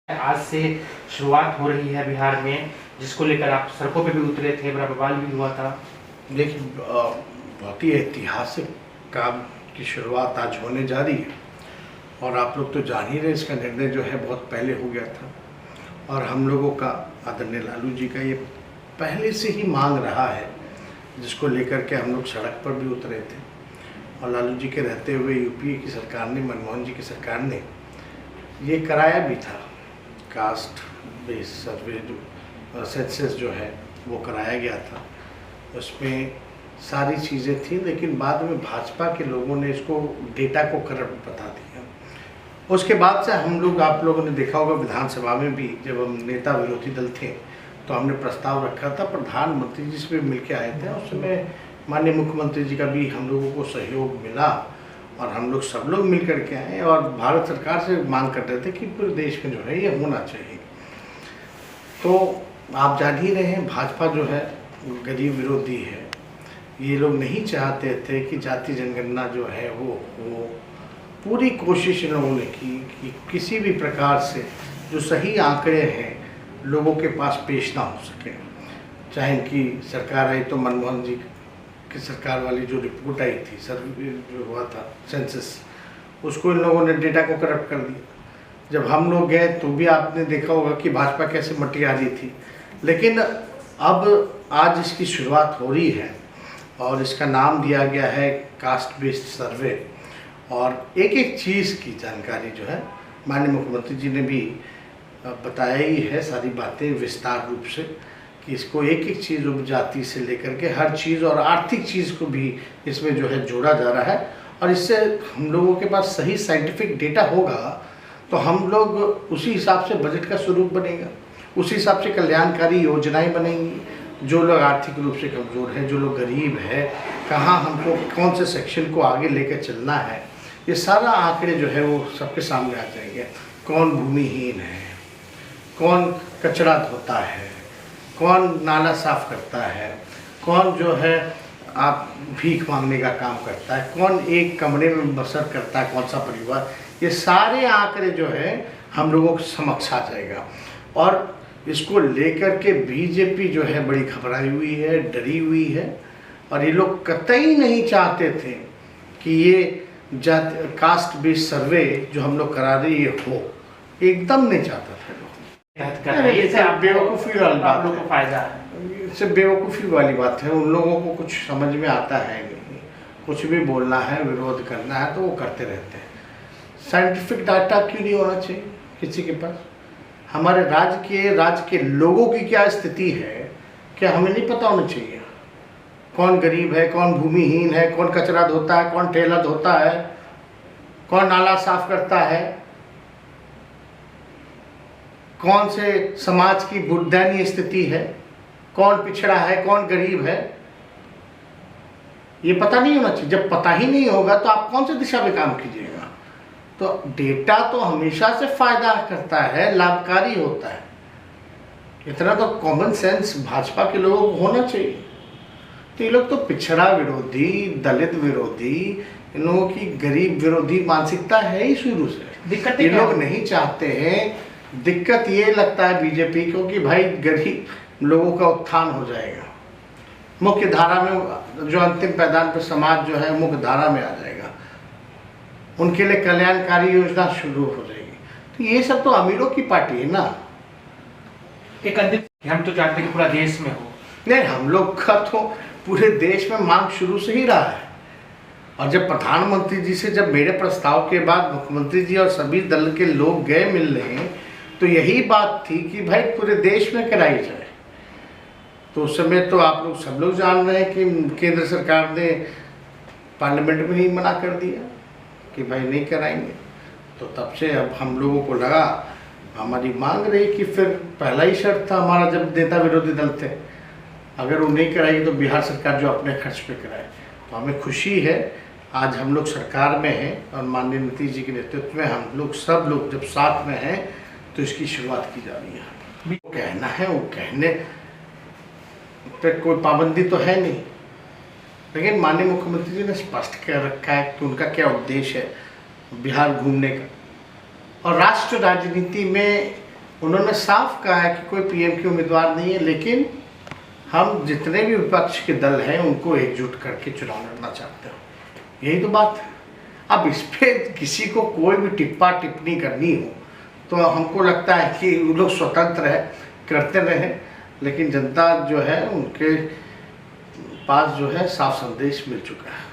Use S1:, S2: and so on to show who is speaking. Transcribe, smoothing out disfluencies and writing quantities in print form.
S1: आज से शुरुआत हो रही है बिहार में, जिसको लेकर आप सड़कों पे भी उतरे थे, बड़ा बवाल भी हुआ था।
S2: देखिए, बहुत ही ऐतिहासिक काम की शुरुआत आज होने जा रही है और आप लोग तो जान ही रहे, इसका निर्णय जो है बहुत पहले हो गया था और हम लोगों का, आदरणीय लालू जी का, ये पहले से ही मांग रहा है, जिसको लेकर के हम लोग सड़क पर भी उतरे थे। और लालू जी के रहते हुए यूपीए की सरकार ने, मनमोहन जी की सरकार ने ये कराया भी था, कास्ट बेस सर्वे जो सेंसस जो है वो कराया गया था। उसमें सारी चीज़ें थी, लेकिन बाद में भाजपा के लोगों ने इसको डेटा को करप्ट बता दिया। उसके बाद से हम लोग, आप लोगों ने देखा होगा विधानसभा में भी, जब हम नेता विरोधी दल थे तो हमने प्रस्ताव रखा था, प्रधानमंत्री जी से भी मिलकर आए थे। उस समय माननीय मुख्यमंत्री जी का भी हम लोगों को सहयोग मिला और हम लोग सब लोग मिल कर के आए और भारत सरकार से मांग कर रहे थे कि पूरे देश में जो है ये होना चाहिए। तो आप जान ही रहे हैं, भाजपा जो है गरीब विरोधी है। ये लोग नहीं चाहते थे कि जाति जनगणना जो है वो पूरी कोशिश इन लोगों ने की कि किसी भी प्रकार से जो सही आंकड़े हैं लोगों के पास पेश ना हो सके। चाहे इनकी सरकार आई तो मनमोहन जी की सरकार वाली जो रिपोर्ट आई थी, सर्वे जो हुआ था सेंसस, उसको इन लोगों ने डेटा को करप्ट कर दिया। जब हम लोग गए तो भी आपने देखा होगा कि भाजपा कैसे मटी आ रही थी। लेकिन अब आज इसकी शुरुआत हो रही है और इसका नाम दिया गया है कास्ट बेस्ड सर्वे। और एक एक चीज़ की जानकारी जो है माननीय मुख्यमंत्री जी ने भी बताया ही है, सारी बातें विस्तार रूप से, कि इसको एक एक चीज़ उपजाति से लेकर के हर चीज़ और आर्थिक चीज़ को भी इसमें जो है जोड़ा जा रहा है। और इससे हम लोगों के पास सही साइंटिफिक डेटा होगा तो हम लोग उसी हिसाब से बजट का स्वरूप बनेगा, उसी हिसाब से कल्याणकारी योजनाएं बनेंगी। जो लोग आर्थिक रूप से कमज़ोर हैं, जो लोग गरीब है, कहाँ हमको कौन से सेक्शन को आगे लेकर चलना है, ये सारा आंकड़े जो है वो सबके सामने आ जाएंगे। कौन भूमिहीन है, कौन कचरा धोता है, कौन नाला साफ करता है, कौन जो है आप भीख मांगने का काम करता है, कौन एक कमरे में बसर करता है, कौन सा परिवार, ये सारे आंकड़े जो है हम लोगों के समक्ष आ जाएगा। और इसको लेकर के बीजेपी जो है बड़ी घबराई हुई है, डरी हुई है। और ये लोग कतई नहीं चाहते थे कि ये कास्ट बेस्ड सर्वे जो हम लोग करा रहे ये हो, एकदम नहीं चाहता था लोग।
S1: इससे आप
S2: बेवकूफ़ी वाली बात
S1: लोगों को फायदा है,
S2: इससे बेवकूफ़ी वाली बात है। उन लोगों को कुछ समझ में आता है नहीं, कुछ भी बोलना है, विरोध करना है तो वो करते रहते हैं। साइंटिफिक डाटा क्यों नहीं होना चाहिए किसी के पास? हमारे राज्य के लोगों की क्या स्थिति है, क्या हमें नहीं पता होना चाहिए? कौन गरीब है, कौन भूमिहीन है, कौन कचरा धोता है, कौन ठेला धोता है, कौन नाला साफ करता है, कौन से समाज की बुर्दयनीय स्थिति है, कौन पिछड़ा है, कौन गरीब है, ये पता नहीं होना चाहिए। जब पता ही नहीं होगा तो आप कौन सी दिशा में काम कीजिएगा? तो डेटा तो हमेशा से फायदा करता है, लाभकारी होता है। इतना तो कॉमन सेंस भाजपा के लोगों को होना चाहिए। तो ये लोग तो पिछड़ा विरोधी, दलित विरोधी, इन लोगों की गरीब विरोधी मानसिकता है ही शुरू से। दिक्कत ये लोग नहीं चाहते हैं। दिक्कत ये लगता है बीजेपी को कि भाई गरीब लोगों का उत्थान हो जाएगा, मुख्य धारा में, जो अंतिम पैदान पर समाज जो है मुख्य धारा में आ जाएगा, उनके लिए कल्याणकारी योजना शुरू हो जाएगी। तो ये सब तो अमीरों की पार्टी है ना।
S1: एक अंतिम, हम तो जानते हैं कि पूरा देश में हो,
S2: नहीं, हम लोग का तो पूरे देश में मांग शुरू से ही रहा है। और जब प्रधानमंत्री जी से, जब मेरे प्रस्ताव के बाद मुख्यमंत्री जी और सभी दल के लोग गए मिलने, तो यही बात थी कि भाई पूरे देश में कराई जाए। तो उस समय तो आप लोग सब लोग जान रहे हैं कि केंद्र सरकार ने पार्लियामेंट में ही मना कर दिया कि भाई नहीं कराएंगे। तो तब से अब हम लोगों को लगा, हमारी मांग रही कि फिर पहला ही शर्त था हमारा, जब नेता विरोधी दल थे, अगर वो नहीं कराएगी तो बिहार सरकार जो अपने खर्च पे कराए। तो हमें खुशी है आज हम लोग सरकार में हैं और माननीय नीतीश जी के नेतृत्व में हम लोग सब लोग जब साथ में हैं तो इसकी शुरुआत की जा रही है। वो कहना है, वो कहने पे कोई पाबंदी तो है नहीं, लेकिन माननीय मुख्यमंत्री जी ने स्पष्ट कर रखा है कि उनका क्या उद्देश्य है बिहार घूमने का। और राष्ट्र राजनीति में उन्होंने साफ कहा है कि कोई पीएम की उम्मीदवार नहीं है, लेकिन हम जितने भी विपक्ष के दल हैं उनको एकजुट करके चुनाव लड़ना चाहते हैं। यही तो बात है। अब इस पर किसी को कोई भी टिप्पणी करनी हो तो हमको लगता है कि वो लोग स्वतंत्र है, करते रहें, लेकिन जनता जो है उनके पास जो है साफ संदेश मिल चुका है।